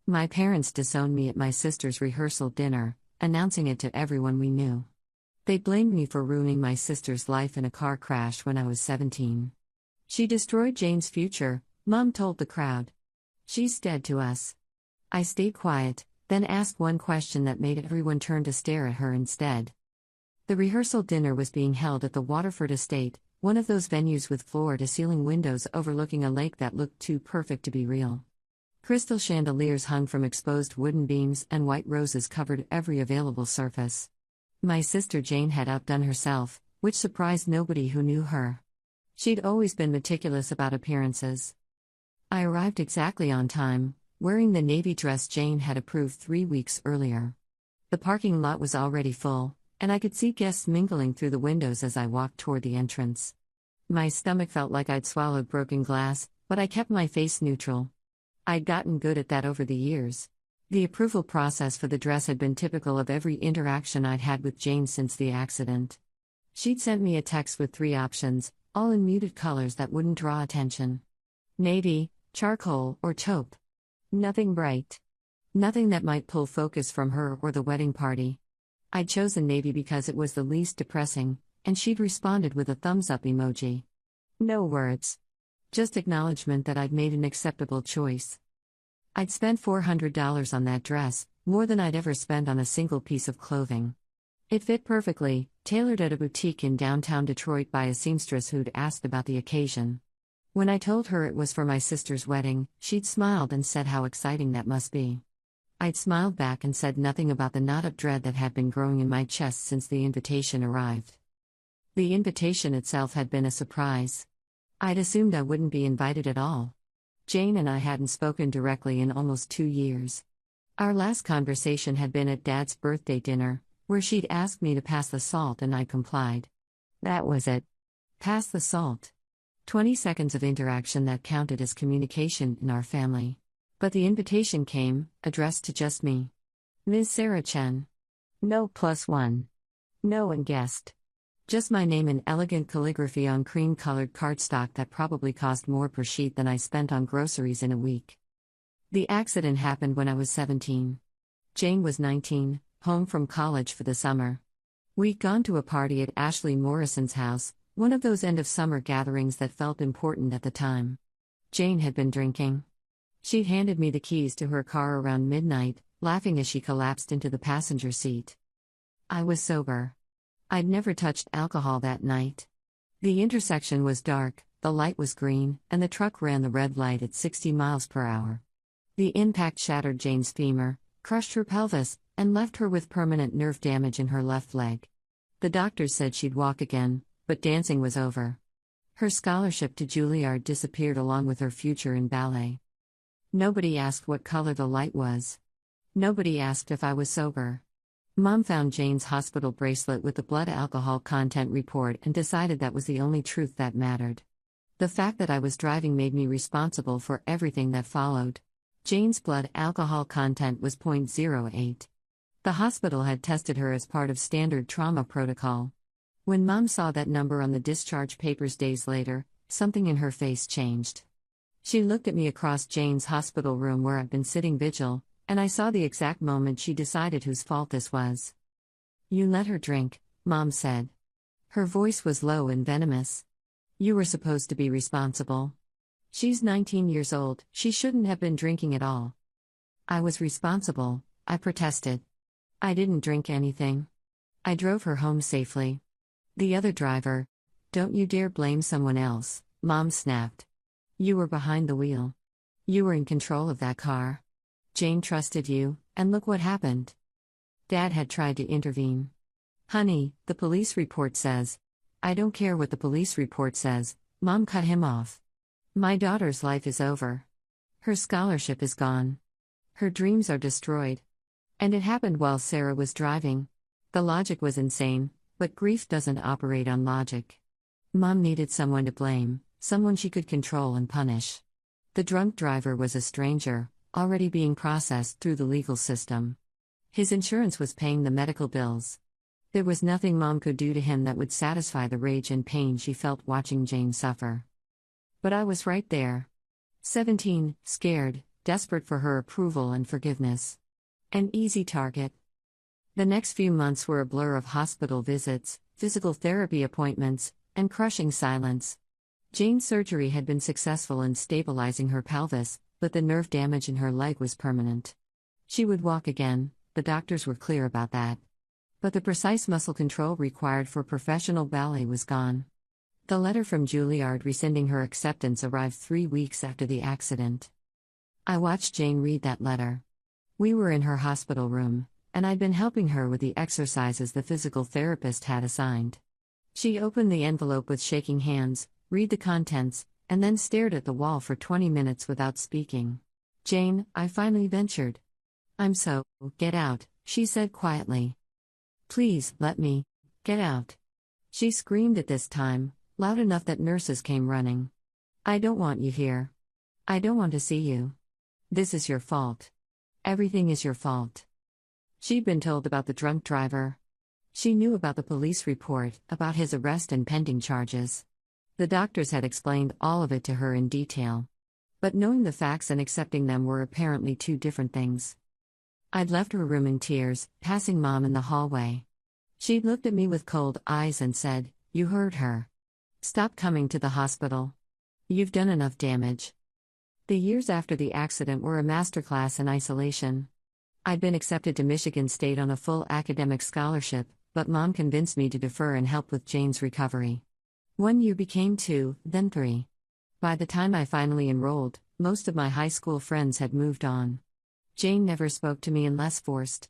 My parents disowned me at my sister's rehearsal dinner, announcing it to everyone we knew. They blamed me for ruining my sister's life in a car crash when I was 17. She destroyed Jane's future, Mom told the crowd. She's dead to us. I stayed quiet, then asked one question that made everyone turn to stare at her instead. The rehearsal dinner was being held at the Waterford estate, one of those venues with floor-to-ceiling windows overlooking a lake that looked too perfect to be real. Crystal chandeliers hung from exposed wooden beams and white roses covered every available surface. My sister Jane had outdone herself, which surprised nobody who knew her. She'd always been meticulous about appearances. I arrived exactly on time, wearing the navy dress Jane had approved 3 weeks earlier. The parking lot was already full, and I could see guests mingling through the windows as I walked toward the entrance. My stomach felt like I'd swallowed broken glass, but I kept my face neutral. I'd gotten good at that over the years. The approval process for the dress had been typical of every interaction I'd had with Jane since the accident. She'd sent me a text with 3 options, all in muted colors that wouldn't draw attention. Navy, charcoal, or taupe. Nothing bright. Nothing that might pull focus from her or the wedding party. I'd chosen navy because it was the least depressing, and she'd responded with a thumbs-up emoji. No words. Just acknowledgement that I'd made an acceptable choice. I'd spent $400 on that dress, more than I'd ever spent on a single piece of clothing. It fit perfectly, tailored at a boutique in downtown Detroit by a seamstress who'd asked about the occasion. When I told her it was for my sister's wedding, she'd smiled and said how exciting that must be. I'd smiled back and said nothing about the knot of dread that had been growing in my chest since the invitation arrived. The invitation itself had been a surprise. I'd assumed I wouldn't be invited at all. Jane and I hadn't spoken directly in almost 2 years. Our last conversation had been at Dad's birthday dinner, where she'd asked me to pass the salt and I complied. That was it. Pass the salt. 20 seconds of interaction that counted as communication in our family. But the invitation came, addressed to just me. Ms. Sarah Chen. No +1. No and guest. Just my name in elegant calligraphy on cream-colored cardstock that probably cost more per sheet than I spent on groceries in a week. The accident happened when I was 17. Jane was 19, home from college for the summer. We'd gone to a party at Ashley Morrison's house, one of those end-of-summer gatherings that felt important at the time. Jane had been drinking. She'd handed me the keys to her car around midnight, laughing as she collapsed into the passenger seat. I was sober. I'd never touched alcohol that night. The intersection was dark, the light was green, and the truck ran the red light at 60 miles per hour. The impact shattered Jane's femur, crushed her pelvis, and left her with permanent nerve damage in her left leg. The doctors said she'd walk again, but dancing was over. Her scholarship to Juilliard disappeared along with her future in ballet. Nobody asked what color the light was. Nobody asked if I was sober. Mom found Jane's hospital bracelet with the blood alcohol content report and decided that was the only truth that mattered. The fact that I was driving made me responsible for everything that followed. Jane's blood alcohol content was 0.08. The hospital had tested her as part of standard trauma protocol. When Mom saw that number on the discharge papers days later, something in her face changed. She looked at me across Jane's hospital room where I'd been sitting vigil, and I saw the exact moment she decided whose fault this was. You let her drink, Mom said. Her voice was low and venomous. You were supposed to be responsible. She's 19 years old, she shouldn't have been drinking at all. I was responsible, I protested. I didn't drink anything. I drove her home safely. The other driver, don't you dare blame someone else, Mom snapped. You were behind the wheel. You were in control of that car. Jane trusted you, and look what happened. Dad had tried to intervene. Honey, the police report says. I don't care what the police report says, Mom cut him off. My daughter's life is over. Her scholarship is gone. Her dreams are destroyed. And it happened while Sarah was driving. The logic was insane, but grief doesn't operate on logic. Mom needed someone to blame, someone she could control and punish. The drunk driver was a stranger, already being processed through the legal system. His insurance was paying the medical bills. There was nothing Mom could do to him that would satisfy the rage and pain she felt watching Jane suffer. But I was right there. 17, scared, desperate for her approval and forgiveness. An easy target. The next few months were a blur of hospital visits, physical therapy appointments, and crushing silence. Jane's surgery had been successful in stabilizing her pelvis, but the nerve damage in her leg was permanent. She would walk again, the doctors were clear about that. But the precise muscle control required for professional ballet was gone. The letter from Juilliard rescinding her acceptance arrived 3 weeks after the accident. I watched Jane read that letter. We were in her hospital room, and I'd been helping her with the exercises the physical therapist had assigned. She opened the envelope with shaking hands, read the contents, and then stared at the wall for 20 minutes without speaking. "Jane," I finally ventured. Get out," she said quietly. "Please, let me get out." She screamed at this time, loud enough that nurses came running. "I don't want you here. I don't want to see you. This is your fault. Everything is your fault." She'd been told about the drunk driver. She knew about the police report, about his arrest and pending charges. The doctors had explained all of it to her in detail. But knowing the facts and accepting them were apparently two different things. I'd left her room in tears, passing Mom in the hallway. She'd looked at me with cold eyes and said, "You heard her. Stop coming to the hospital. You've done enough damage." The years after the accident were a masterclass in isolation. I'd been accepted to Michigan State on a full academic scholarship, but Mom convinced me to defer and help with Jane's recovery. 1 year became 2, then 3. By the time I finally enrolled, most of my high school friends had moved on. Jane never spoke to me unless forced.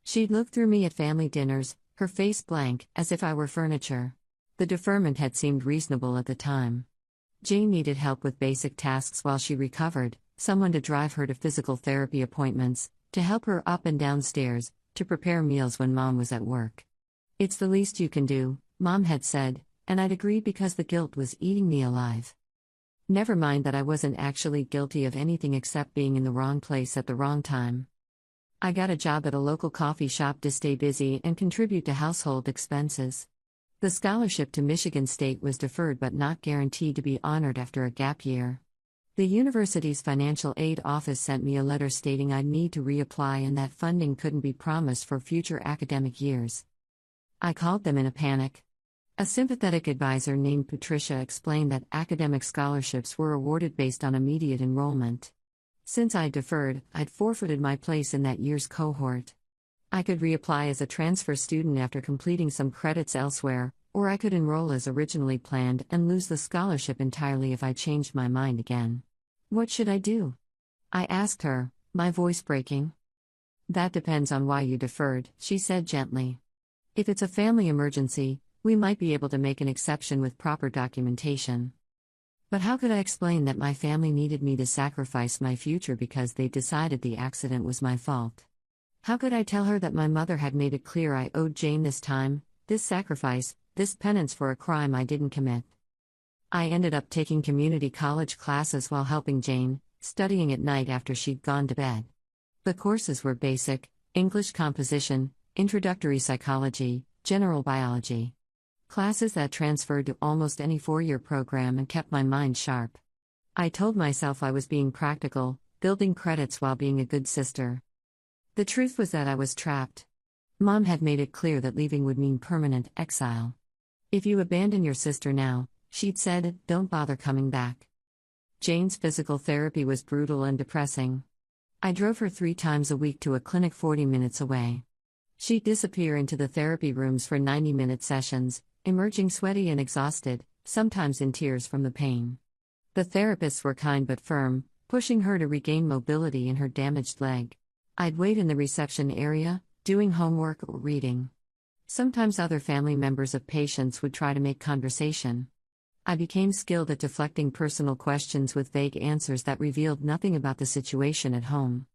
She'd look through me at family dinners, her face blank, as if I were furniture. The deferment had seemed reasonable at the time. Jane needed help with basic tasks while she recovered, someone to drive her to physical therapy appointments, to help her up and down stairs, to prepare meals when Mom was at work. "It's the least you can do," Mom had said, and I'd agreed because the guilt was eating me alive. Never mind that I wasn't actually guilty of anything except being in the wrong place at the wrong time. I got a job at a local coffee shop to stay busy and contribute to household expenses. The scholarship to Michigan State was deferred but not guaranteed to be honored after a gap year. The university's financial aid office sent me a letter stating I'd need to reapply and that funding couldn't be promised for future academic years. I called them in a panic. A sympathetic advisor named Patricia explained that academic scholarships were awarded based on immediate enrollment. Since I'd deferred, I'd forfeited my place in that year's cohort. I could reapply as a transfer student after completing some credits elsewhere, or I could enroll as originally planned and lose the scholarship entirely if I changed my mind again. What should I do? I asked her, my voice breaking. "That depends on why you deferred," she said gently. "If it's a family emergency, we might be able to make an exception with proper documentation." But how could I explain that my family needed me to sacrifice my future because they decided the accident was my fault? How could I tell her that my mother had made it clear I owed Jane this time, this sacrifice, this penance for a crime I didn't commit? I ended up taking community college classes while helping Jane, studying at night after she'd gone to bed. The courses were basic: English composition, introductory psychology, general biology. Classes that transferred to almost any 4-year program and kept my mind sharp. I told myself I was being practical, building credits while being a good sister. The truth was that I was trapped. Mom had made it clear that leaving would mean permanent exile. "If you abandon your sister now," she'd said, "don't bother coming back." Jane's physical therapy was brutal and depressing. I drove her 3 times a week to a clinic 40 minutes away. She'd disappear into the therapy rooms for 90-minute sessions, emerging sweaty and exhausted, sometimes in tears from the pain. The therapists were kind but firm, pushing her to regain mobility in her damaged leg. I'd wait in the reception area, doing homework or reading. Sometimes other family members of patients would try to make conversation. I became skilled at deflecting personal questions with vague answers that revealed nothing about the situation at home.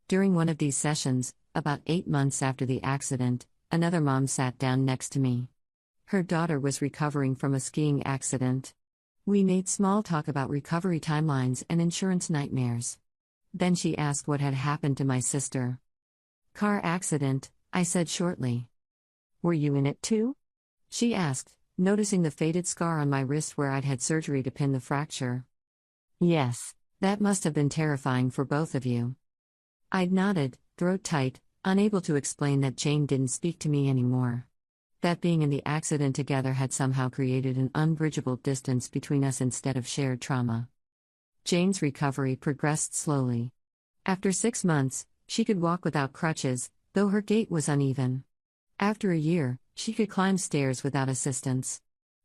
During one of these sessions, about 8 months after the accident, another mom sat down next to me. Her daughter was recovering from a skiing accident. We made small talk about recovery timelines and insurance nightmares. Then she asked what had happened to my sister. "Car accident," I said shortly. "Were you in it too?" she asked, noticing the faded scar on my wrist where I'd had surgery to pin the fracture. "Yes, That must have been terrifying for both of you. I'd nodded, throat tight, unable to explain that Jane didn't speak to me anymore. That being in the accident together had somehow created an unbridgeable distance between us instead of shared trauma. Jane's recovery progressed slowly. After 6 months, she could walk without crutches, though her gait was uneven. After a year, she could climb stairs without assistance.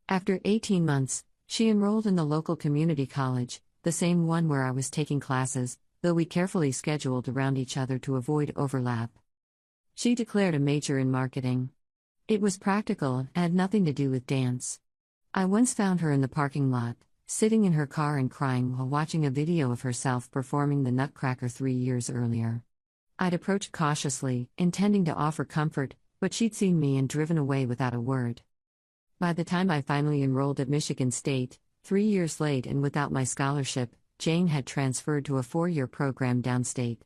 After 18 months, she enrolled in the local community college, the same one where I was taking classes, though we carefully scheduled around each other to avoid overlap. She declared a major in marketing. It was practical and had nothing to do with dance. I once found her in the parking lot, sitting in her car and crying while watching a video of herself performing the Nutcracker 3 years earlier. I'd approached cautiously, intending to offer comfort, but she'd seen me and driven away without a word. By the time I finally enrolled at Michigan State, 3 years late and without my scholarship, Jane had transferred to a 4-year program downstate.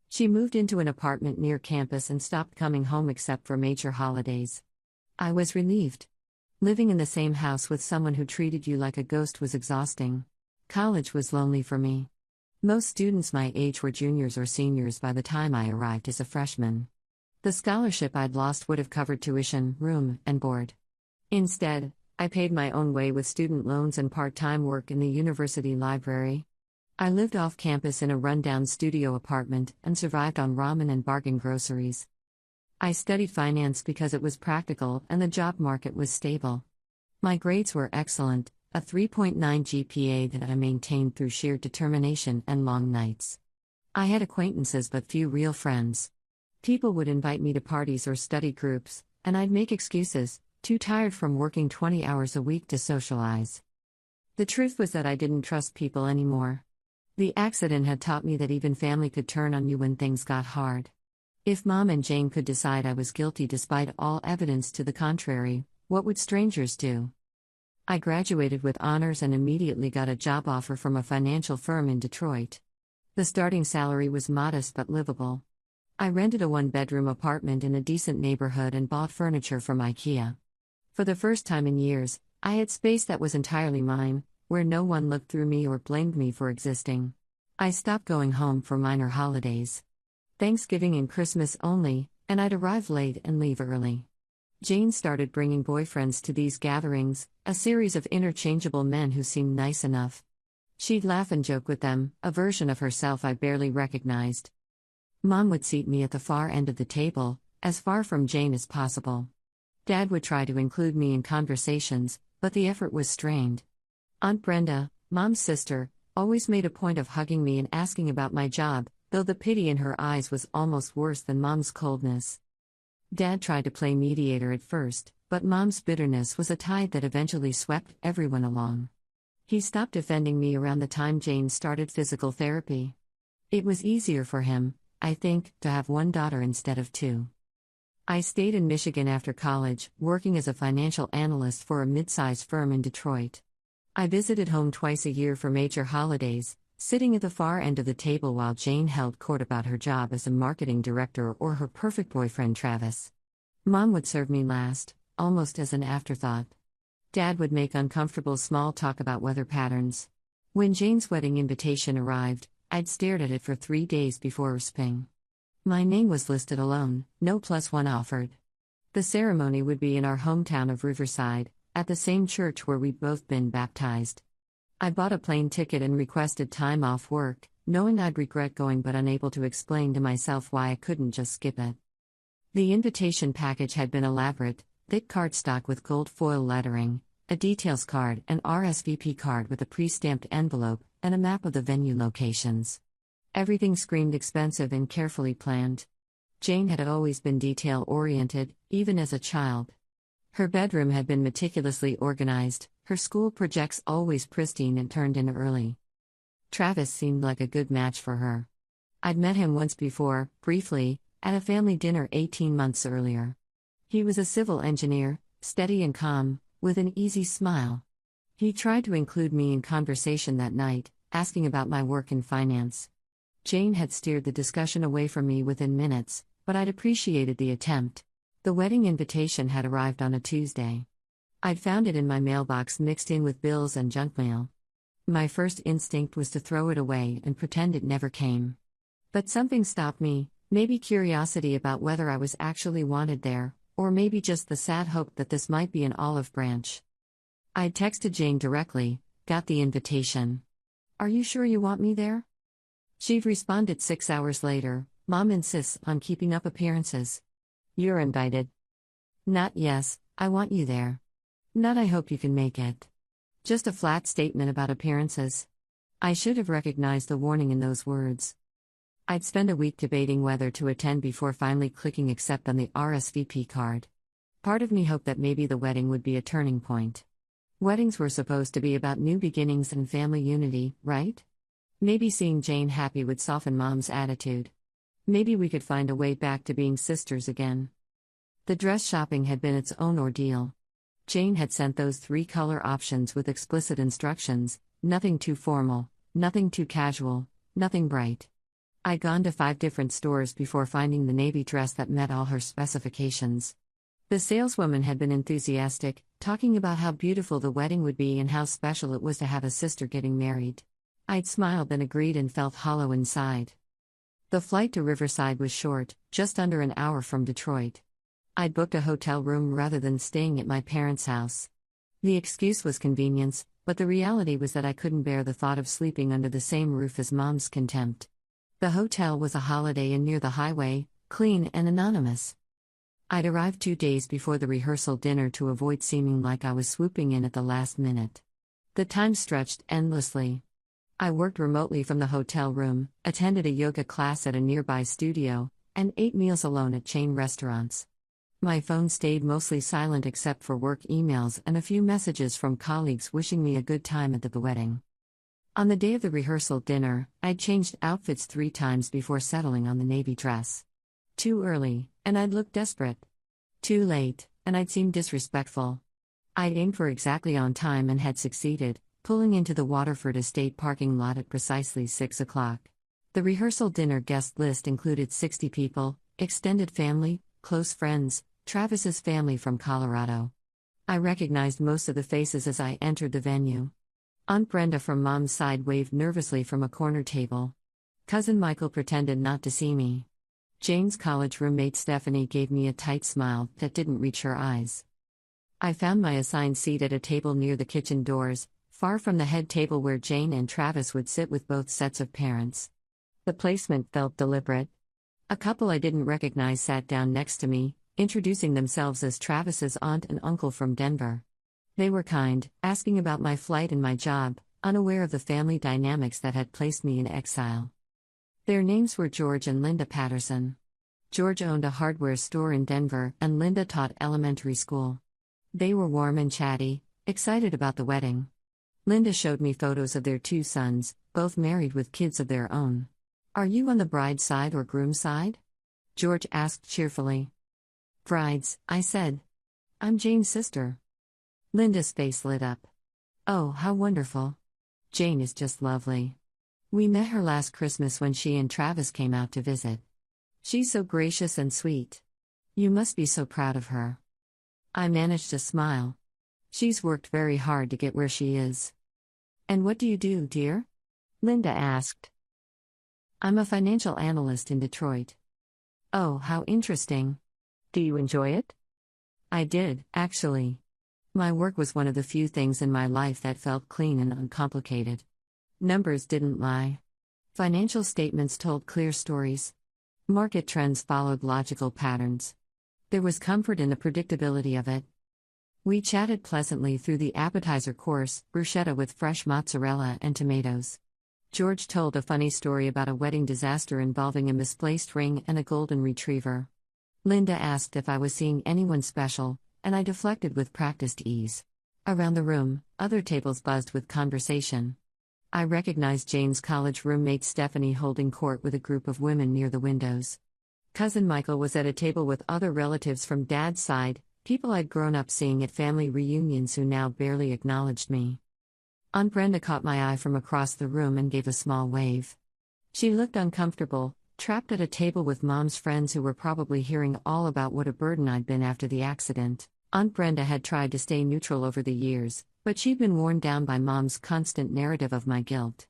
She moved into an apartment near campus and stopped coming home except for major holidays. I was relieved. Living in the same house with someone who treated you like a ghost was exhausting. College was lonely for me. Most students my age were juniors or seniors by the time I arrived as a freshman. The scholarship I'd lost would have covered tuition, room, and board. Instead, I paid my own way with student loans and part-time work in the university library. I lived off campus in a rundown studio apartment and survived on ramen and bargain groceries. I studied finance because it was practical and the job market was stable. My grades were excellent, a 3.9 GPA that I maintained through sheer determination and long nights. I had acquaintances but few real friends. People would invite me to parties or study groups, and I'd make excuses, too tired from working 20 hours a week to socialize. The truth was that I didn't trust people anymore. The accident had taught me that even family could turn on you when things got hard. If Mom and Jane could decide I was guilty despite all evidence to the contrary, what would strangers do? I graduated with honors and immediately got a job offer from a financial firm in Detroit. The starting salary was modest but livable. I rented a 1-bedroom apartment in a decent neighborhood and bought furniture from IKEA. For the first time in years, I had space that was entirely mine, where no one looked through me or blamed me for existing. I stopped going home for minor holidays. Thanksgiving and Christmas only, and I'd arrive late and leave early. Jane started bringing boyfriends to these gatherings, a series of interchangeable men who seemed nice enough. She'd laugh and joke with them, a version of herself I barely recognized. Mom would seat me at the far end of the table, as far from Jane as possible. Dad would try to include me in conversations, but the effort was strained. Aunt Brenda, Mom's sister, always made a point of hugging me and asking about my job, though the pity in her eyes was almost worse than Mom's coldness. Dad tried to play mediator at first, but Mom's bitterness was a tide that eventually swept everyone along. He stopped defending me around the time Jane started physical therapy. It was easier for him, I think, to have 1 daughter instead of 2. I stayed in Michigan after college, working as a financial analyst for a mid-sized firm in Detroit. I visited home twice a year for major holidays, sitting at the far end of the table while Jane held court about her job as a marketing director or her perfect boyfriend Travis. Mom would serve me last, almost as an afterthought. Dad would make uncomfortable small talk about weather patterns. When Jane's wedding invitation arrived, I'd stared at it for 3 days before responding. My name was listed alone, no +1 offered. The ceremony would be in our hometown of Riverside, at the same church where we'd both been baptized. I bought a plane ticket and requested time off work, knowing I'd regret going but unable to explain to myself why I couldn't just skip it. The invitation package had been elaborate, thick cardstock with gold foil lettering, a details card, an RSVP card with a pre-stamped envelope, and a map of the venue locations. Everything screamed expensive and carefully planned. Jane had always been detail-oriented, even as a child. Her bedroom had been meticulously organized, her school projects always pristine and turned in early. Travis seemed like a good match for her. I'd met him once before, briefly, at a family dinner 18 months earlier. He was a civil engineer, steady and calm, with an easy smile. He tried to include me in conversation that night, asking about my work in finance. Jane had steered the discussion away from me within minutes, but I'd appreciated the attempt. The wedding invitation had arrived on a Tuesday. I'd found it in my mailbox mixed in with bills and junk mail. My first instinct was to throw it away and pretend it never came. But something stopped me, maybe curiosity about whether I was actually wanted there, or maybe just the sad hope that this might be an olive branch. I texted Jane directly, got the invitation. Are you sure you want me there? She'd responded 6 hours later, Mom insists on keeping up appearances. You're invited. Not yes, I want you there. Not I hope you can make it. Just a flat statement about appearances. I should have recognized the warning in those words. I'd spend a week debating whether to attend before finally clicking accept on the RSVP card. Part of me hoped that maybe the wedding would be a turning point. Weddings were supposed to be about new beginnings and family unity, right? Maybe seeing Jane happy would soften Mom's attitude. Maybe we could find a way back to being sisters again. The dress shopping had been its own ordeal. Jane had sent those 3 color options with explicit instructions: nothing too formal, nothing too casual, nothing bright. I'd gone to 5 different stores before finding the navy dress that met all her specifications. The saleswoman had been enthusiastic, talking about how beautiful the wedding would be and how special it was to have a sister getting married. I'd smiled and agreed and felt hollow inside. The flight to Riverside was short, just under an hour from Detroit. I'd booked a hotel room rather than staying at my parents' house. The excuse was convenience, but the reality was that I couldn't bear the thought of sleeping under the same roof as Mom's contempt. The hotel was a Holiday Inn near the highway, clean and anonymous. I'd arrived 2 days before the rehearsal dinner to avoid seeming like I was swooping in at the last minute. The time stretched endlessly. I worked remotely from the hotel room, attended a yoga class at a nearby studio, and ate meals alone at chain restaurants. My phone stayed mostly silent except for work emails and a few messages from colleagues wishing me a good time at the wedding. On the day of the rehearsal dinner, I'd changed outfits 3 times before settling on the navy dress. Too early, and I'd look desperate. Too late, and I'd seem disrespectful. I'd aimed for exactly on time and had succeeded, pulling into the Waterford Estate parking lot at precisely 6 o'clock. The rehearsal dinner guest list included 60 people, extended family, close friends, Travis's family from Colorado. I recognized most of the faces as I entered the venue. Aunt Brenda from Mom's side waved nervously from a corner table. Cousin Michael pretended not to see me. Jane's college roommate Stephanie gave me a tight smile that didn't reach her eyes. I found my assigned seat at a table near the kitchen doors, far from the head table where Jane and Travis would sit with both sets of parents. The placement felt deliberate. A couple I didn't recognize sat down next to me, introducing themselves as Travis's aunt and uncle from Denver. They were kind, asking about my flight and my job, unaware of the family dynamics that had placed me in exile. Their names were George and Linda Patterson. George owned a hardware store in Denver, and Linda taught elementary school. They were warm and chatty, excited about the wedding. Linda showed me photos of their 2 sons, both married with kids of their own. Are you on the bride's side or groom's side? George asked cheerfully. Bride's, I said. I'm Jane's sister. Linda's face lit up. Oh, how wonderful. Jane is just lovely. We met her last Christmas when she and Travis came out to visit. She's so gracious and sweet. You must be so proud of her. I managed to smile. She's worked very hard to get where she is. And what do you do, dear? Linda asked. I'm a financial analyst in Detroit. Oh, how interesting. Do you enjoy it? I did, actually. My work was one of the few things in my life that felt clean and uncomplicated. Numbers didn't lie. Financial statements told clear stories. Market trends followed logical patterns. There was comfort in the predictability of it. We chatted pleasantly through the appetizer course, bruschetta with fresh mozzarella and tomatoes. George told a funny story about a wedding disaster involving a misplaced ring and a golden retriever. Linda asked if I was seeing anyone special, and I deflected with practiced ease. Around the room, other tables buzzed with conversation. I recognized Jane's college roommate Stephanie holding court with a group of women near the windows. Cousin Michael was at a table with other relatives from Dad's side, people I'd grown up seeing at family reunions who now barely acknowledged me. Aunt Brenda caught my eye from across the room and gave a small wave. She looked uncomfortable, trapped at a table with Mom's friends who were probably hearing all about what a burden I'd been after the accident. Aunt Brenda had tried to stay neutral over the years, But she'd been worn down by Mom's constant narrative of my guilt.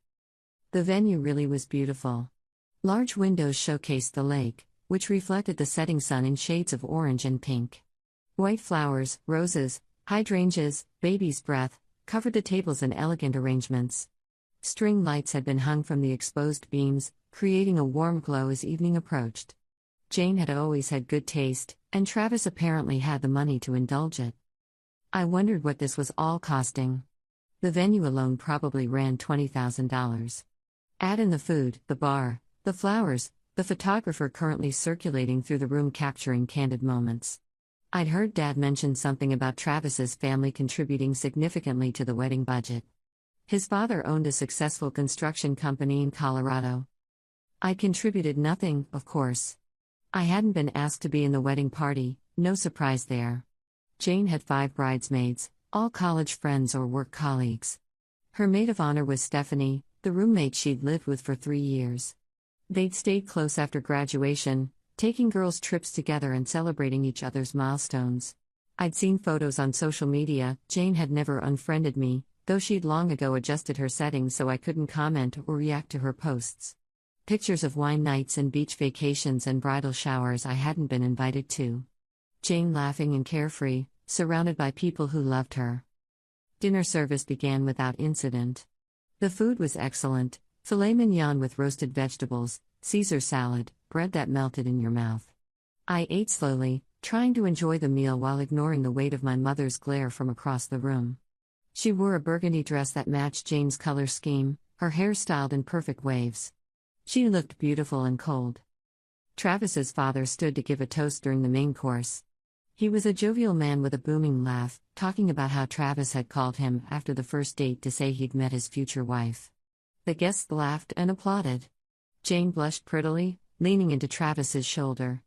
The venue really was beautiful. Large windows showcased the lake, which reflected the setting sun in shades of orange and pink. White flowers, roses, hydrangeas, baby's breath, covered the tables in elegant arrangements. String lights had been hung from the exposed beams, creating a warm glow as evening approached. Jane had always had good taste, and Travis apparently had the money to indulge it. I wondered what this was all costing. The venue alone probably ran $20,000. Add in the food, the bar, the flowers, the photographer currently circulating through the room capturing candid moments. I'd heard Dad mention something about Travis's family contributing significantly to the wedding budget. His father owned a successful construction company in Colorado. I contributed nothing, of course. I hadn't been asked to be in the wedding party, no surprise there. Jane had 5 bridesmaids, all college friends or work colleagues. Her maid of honor was Stephanie, the roommate she'd lived with for 3 years. They'd stayed close after graduation, taking girls' trips together and celebrating each other's milestones. I'd seen photos on social media. Jane had never unfriended me, though she'd long ago adjusted her settings so I couldn't comment or react to her posts. Pictures of wine nights and beach vacations and bridal showers I hadn't been invited to. Jane laughing and carefree, surrounded by people who loved her. Dinner service began without incident. The food was excellent: filet mignon with roasted vegetables, Caesar salad, bread that melted in your mouth. I ate slowly, trying to enjoy the meal while ignoring the weight of my mother's glare from across the room. She wore a burgundy dress that matched Jane's color scheme, her hair styled in perfect waves. She looked beautiful and cold. Travis's father stood to give a toast during the main course. He was a jovial man with a booming laugh, talking about how Travis had called him after the first date to say he'd met his future wife. The guests laughed and applauded. Jane blushed prettily, leaning into Travis's shoulder.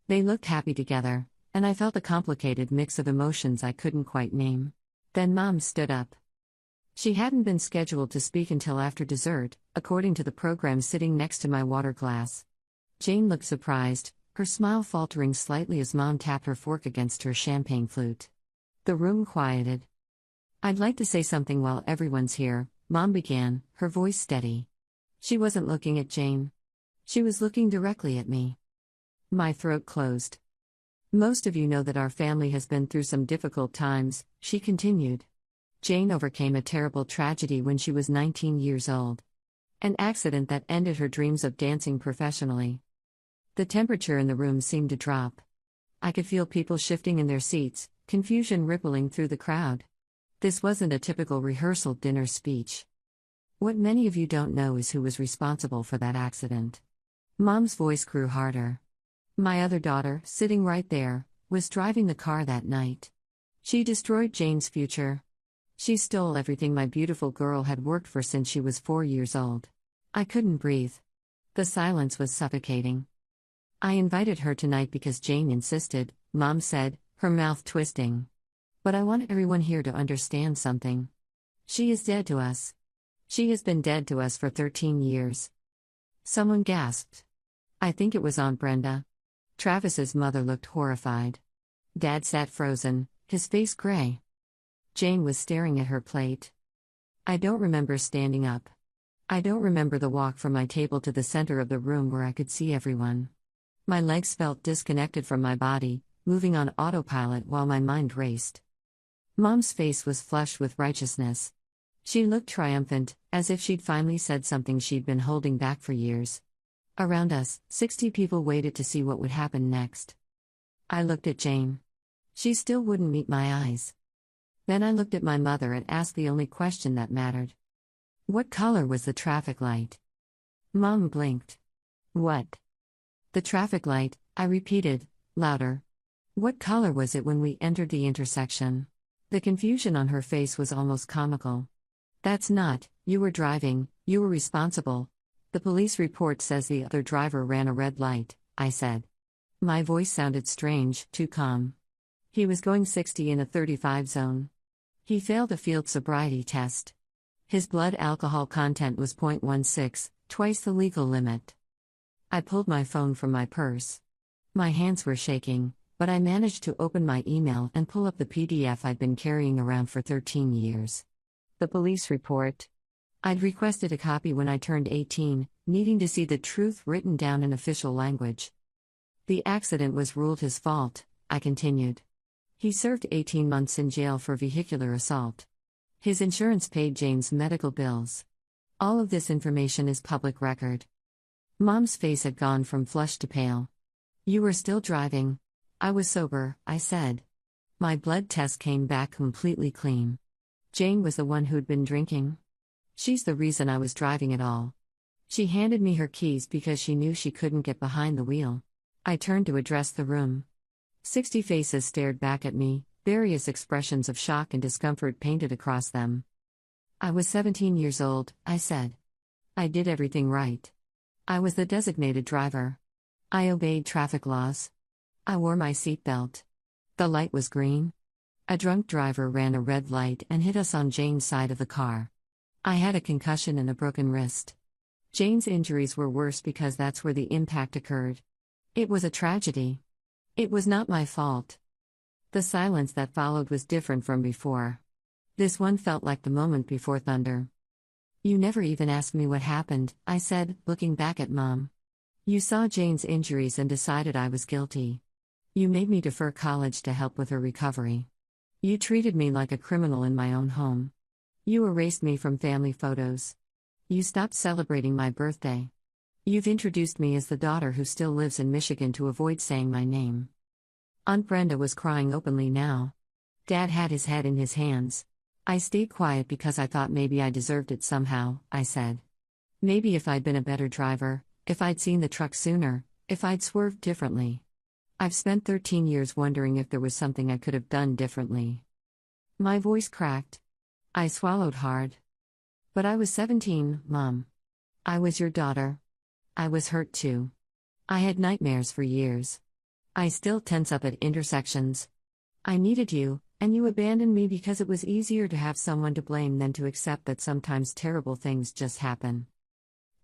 They looked happy together, and I felt a complicated mix of emotions I couldn't quite name. Then Mom stood up. She hadn't been scheduled to speak until after dessert, according to the program sitting next to my water glass. Jane looked surprised, her smile faltering slightly as Mom tapped her fork against her champagne flute. The room quieted. "I'd like to say something while everyone's here," Mom began, her voice steady. She wasn't looking at Jane. She was looking directly at me. My throat closed. "Most of you know that our family has been through some difficult times," she continued. Jane overcame a terrible tragedy when she was 19 years old. An accident that ended her dreams of dancing professionally. The temperature in the room seemed to drop. I could feel people shifting in their seats, confusion rippling through the crowd. This wasn't a typical rehearsal dinner speech. What many of you don't know is who was responsible for that accident. Mom's voice grew harder. My other daughter, sitting right there, was driving the car that night. She destroyed Jane's future. She stole everything my beautiful girl had worked for since she was 4 years old. I couldn't breathe. The silence was suffocating. "I invited her tonight because Jane insisted," Mom said, her mouth twisting. "But I want everyone here to understand something. She is dead to us. She has been dead to us for 13 years. Someone gasped. I think it was Aunt Brenda. Travis's mother looked horrified. Dad sat frozen, his face gray. Jane was staring at her plate. I don't remember standing up. I don't remember the walk from my table to the center of the room where I could see everyone. My legs felt disconnected from my body, moving on autopilot while my mind raced. Mom's face was flushed with righteousness. She looked triumphant, as if she'd finally said something she'd been holding back for years. Around us, 60 people waited to see what would happen next. I looked at Jane. She still wouldn't meet my eyes. Then I looked at my mother and asked the only question that mattered. What color was the traffic light? Mom blinked. What? The traffic light, I repeated, louder. What color was it when we entered the intersection? The confusion on her face was almost comical. That's not, you were driving, you were responsible. The police report says the other driver ran a red light, I said. My voice sounded strange, too calm. He was going 60 in a 35 zone. He failed a field sobriety test. His blood alcohol content was 0.16, twice the legal limit. I pulled my phone from my purse. My hands were shaking, but I managed to open my email and pull up the PDF I'd been carrying around for 13 years. The police report. I'd requested a copy when I turned 18, needing to see the truth written down in official language. The accident was ruled his fault, I continued. He served 18 months in jail for vehicular assault. His insurance paid Jane's medical bills. All of this information is public record. Mom's face had gone from flushed to pale. You were still driving. I was sober, I said. My blood test came back completely clean. Jane was the one who'd been drinking. She's the reason I was driving at all. She handed me her keys because she knew she couldn't get behind the wheel. I turned to address the room. 60 faces stared back at me, various expressions of shock and discomfort painted across them. I was 17 years old, I said. I did everything right. I was the designated driver. I obeyed traffic laws. I wore my seatbelt. The light was green. A drunk driver ran a red light and hit us on Jane's side of the car. I had a concussion and a broken wrist. Jane's injuries were worse because that's where the impact occurred. It was a tragedy. It was not my fault. The silence that followed was different from before. This one felt like the moment before thunder. You never even asked me what happened, I said, looking back at Mom. You saw Jane's injuries and decided I was guilty. You made me defer college to help with her recovery. You treated me like a criminal in my own home. You erased me from family photos. You stopped celebrating my birthday. You've introduced me as the daughter who still lives in Michigan to avoid saying my name. Aunt Brenda was crying openly now. Dad had his head in his hands. I stayed quiet because I thought maybe I deserved it somehow, I said. Maybe if I'd been a better driver, if I'd seen the truck sooner, if I'd swerved differently. I've spent 13 years wondering if there was something I could have done differently. My voice cracked. I swallowed hard. But I was 17, Mom. I was your daughter. I was hurt too. I had nightmares for years. I still tense up at intersections. I needed you, and you abandoned me because it was easier to have someone to blame than to accept that sometimes terrible things just happen.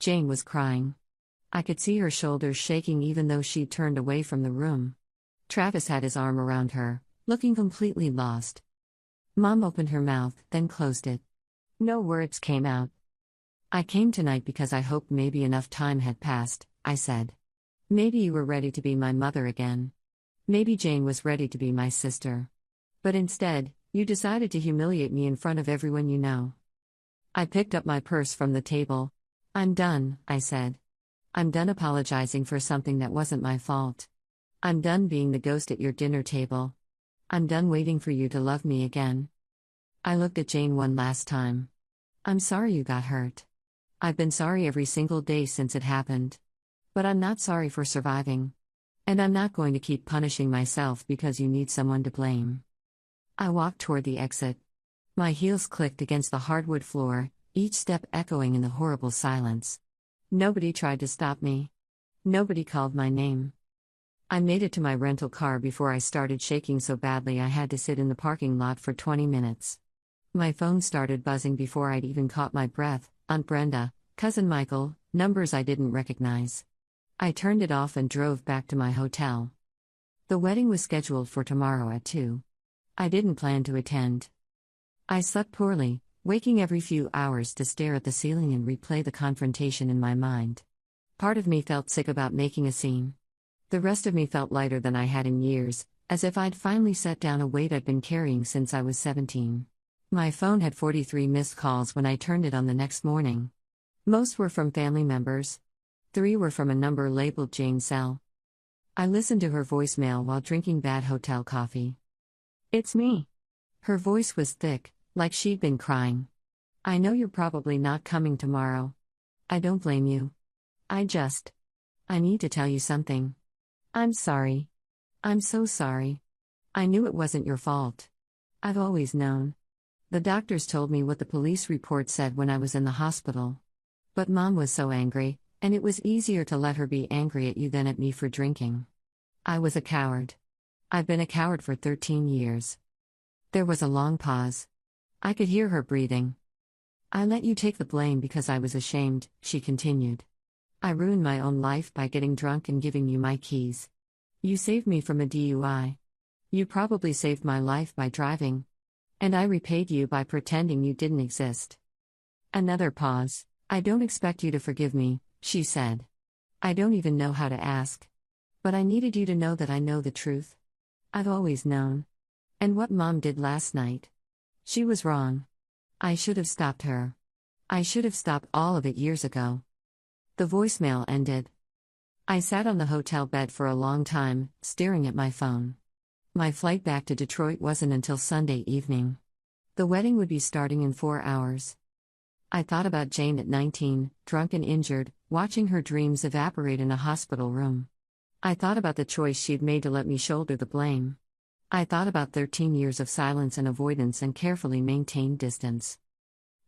Jane was crying. I could see her shoulders shaking even though she'd turned away from the room. Travis had his arm around her, looking completely lost. Mom opened her mouth, then closed it. No words came out. I came tonight because I hoped maybe enough time had passed, I said. Maybe you were ready to be my mother again. Maybe Jane was ready to be my sister. But instead, you decided to humiliate me in front of everyone you know. I picked up my purse from the table. I'm done, I said. I'm done apologizing for something that wasn't my fault. I'm done being the ghost at your dinner table. I'm done waiting for you to love me again. I looked at Jane one last time. I'm sorry you got hurt. I've been sorry every single day since it happened. But I'm not sorry for surviving. And I'm not going to keep punishing myself because you need someone to blame. I walked toward the exit. My heels clicked against the hardwood floor, each step echoing in the horrible silence. Nobody tried to stop me. Nobody called my name. I made it to my rental car before I started shaking so badly I had to sit in the parking lot for 20 minutes. My phone started buzzing before I'd even caught my breath. Aunt Brenda, Cousin Michael, numbers I didn't recognize. I turned it off and drove back to my hotel. The wedding was scheduled for tomorrow at 2. I didn't plan to attend. I slept poorly, waking every few hours to stare at the ceiling and replay the confrontation in my mind. Part of me felt sick about making a scene. The rest of me felt lighter than I had in years, as if I'd finally set down a weight I'd been carrying since I was 17. My phone had 43 missed calls when I turned it on the next morning. Most were from family members. 3 were from a number labeled Jane Cell. I listened to her voicemail while drinking bad hotel coffee. It's me. Her voice was thick, like she'd been crying. I know you're probably not coming tomorrow. I don't blame you. I need to tell you something. I'm sorry. I'm so sorry. I knew it wasn't your fault. I've always known. The doctors told me what the police report said when I was in the hospital. But Mom was so angry, and it was easier to let her be angry at you than at me for drinking. I was a coward. I've been a coward for 13 years. There was a long pause. I could hear her breathing. I let you take the blame because I was ashamed, she continued. I ruined my own life by getting drunk and giving you my keys. You saved me from a DUI. You probably saved my life by driving. And I repaid you by pretending you didn't exist. Another pause. I don't expect you to forgive me, she said. I don't even know how to ask. But I needed you to know that I know the truth. I've always known. And what Mom did last night. She was wrong. I should have stopped her. I should have stopped all of it years ago. The voicemail ended. I sat on the hotel bed for a long time, staring at my phone. My flight back to Detroit wasn't until Sunday evening. The wedding would be starting in 4 hours. I thought about Jane at 19, drunk and injured, watching her dreams evaporate in a hospital room. I thought about the choice she'd made to let me shoulder the blame. I thought about 13 years of silence and avoidance and carefully maintained distance.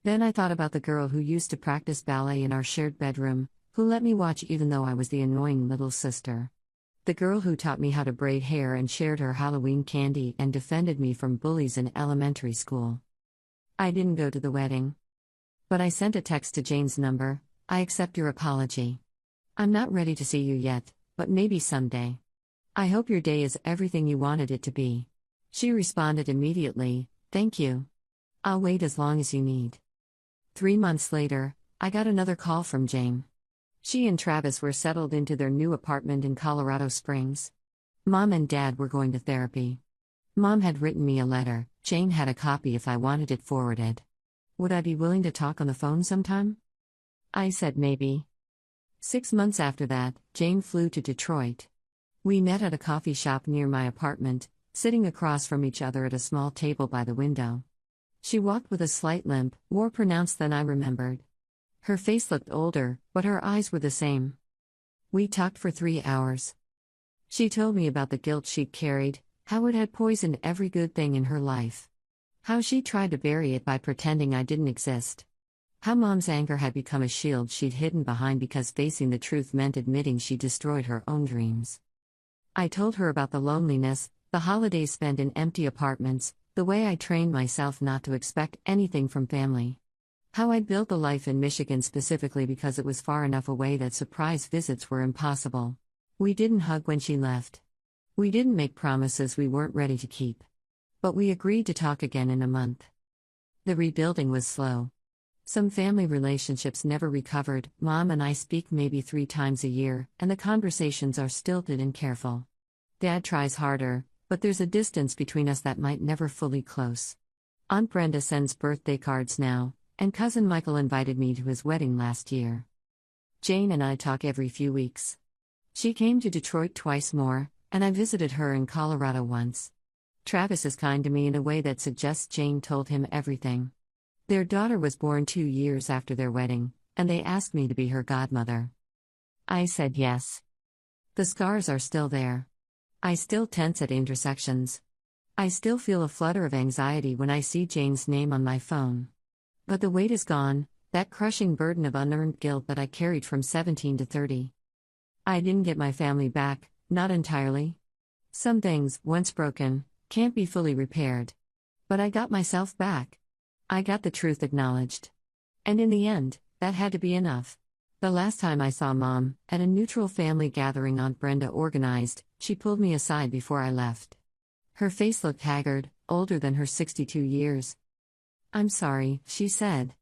Then I thought about the girl who used to practice ballet in our shared bedroom, who let me watch even though I was the annoying little sister. The girl who taught me how to braid hair and shared her Halloween candy and defended me from bullies in elementary school. I didn't go to the wedding. But I sent a text to Jane's number. I accept your apology. I'm not ready to see you yet, but maybe someday. I hope your day is everything you wanted it to be. She responded immediately, thank you. I'll wait as long as you need. 3 months later, I got another call from Jane. She and Travis were settled into their new apartment in Colorado Springs. Mom and Dad were going to therapy. Mom had written me a letter. Jane had a copy if I wanted it forwarded. Would I be willing to talk on the phone sometime? I said maybe. 6 months after that, Jane flew to Detroit. We met at a coffee shop near my apartment, sitting across from each other at a small table by the window. She walked with a slight limp, more pronounced than I remembered. Her face looked older, but her eyes were the same. We talked for 3 hours. She told me about the guilt she'd carried, how it had poisoned every good thing in her life. How she tried to bury it by pretending I didn't exist. How Mom's anger had become a shield she'd hidden behind because facing the truth meant admitting she destroyed her own dreams. I told her about the loneliness, the holidays spent in empty apartments, the way I trained myself not to expect anything from family. How I'd built a life in Michigan specifically because it was far enough away that surprise visits were impossible. We didn't hug when she left. We didn't make promises we weren't ready to keep. But we agreed to talk again in a month. The rebuilding was slow. Some family relationships never recovered. Mom and I speak maybe 3 times a year, and the conversations are stilted and careful. Dad tries harder, but there's a distance between us that might never fully close. Aunt Brenda sends birthday cards now, and Cousin Michael invited me to his wedding last year. Jane and I talk every few weeks. She came to Detroit twice more, and I visited her in Colorado once. Travis is kind to me in a way that suggests Jane told him everything. Their daughter was born 2 years after their wedding, and they asked me to be her godmother. I said yes. The scars are still there. I still tense at intersections. I still feel a flutter of anxiety when I see Jane's name on my phone. But the weight is gone, that crushing burden of unearned guilt that I carried from 17 to 30. I didn't get my family back, not entirely. Some things, once broken, can't be fully repaired. But I got myself back. I got the truth acknowledged. And in the end, that had to be enough. The last time I saw Mom, at a neutral family gathering Aunt Brenda organized, she pulled me aside before I left. Her face looked haggard, older than her 62 years. I'm sorry, she said.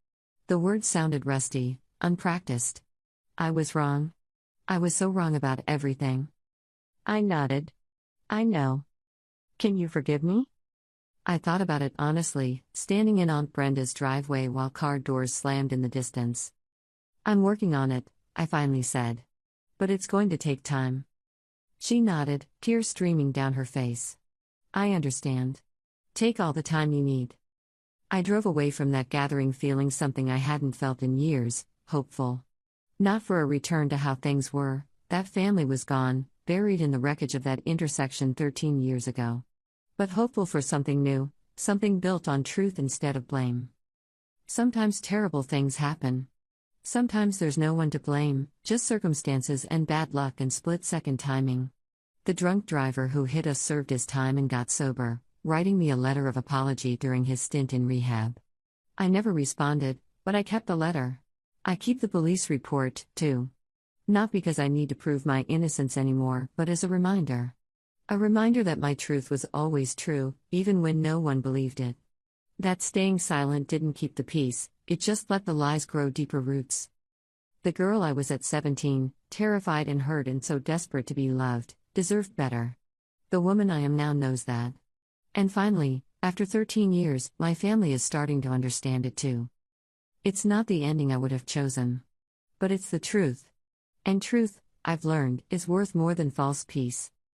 The words sounded rusty, unpracticed. I was wrong. I was so wrong about everything. I nodded. I know. Can you forgive me? I thought about it honestly, standing in Aunt Brenda's driveway while car doors slammed in the distance. I'm working on it, I finally said. But it's going to take time. She nodded, tears streaming down her face. I understand. Take all the time you need. I drove away from that gathering feeling something I hadn't felt in years, hopeful. Not for a return to how things were. That family was gone, buried in the wreckage of that intersection 13 years ago. But hopeful for something new, something built on truth instead of blame. Sometimes terrible things happen. Sometimes there's no one to blame, just circumstances and bad luck and split-second timing. The drunk driver who hit us served his time and got sober, writing me a letter of apology during his stint in rehab. I never responded, but I kept the letter. I keep the police report, too. Not because I need to prove my innocence anymore, but as a reminder. A reminder that my truth was always true, even when no one believed it. That staying silent didn't keep the peace, it just let the lies grow deeper roots. The girl I was at 17, terrified and hurt and so desperate to be loved, deserved better. The woman I am now knows that. And finally, after 13 years, my family is starting to understand it too. It's not the ending I would have chosen. But it's the truth. And truth, I've learned, is worth more than false peace.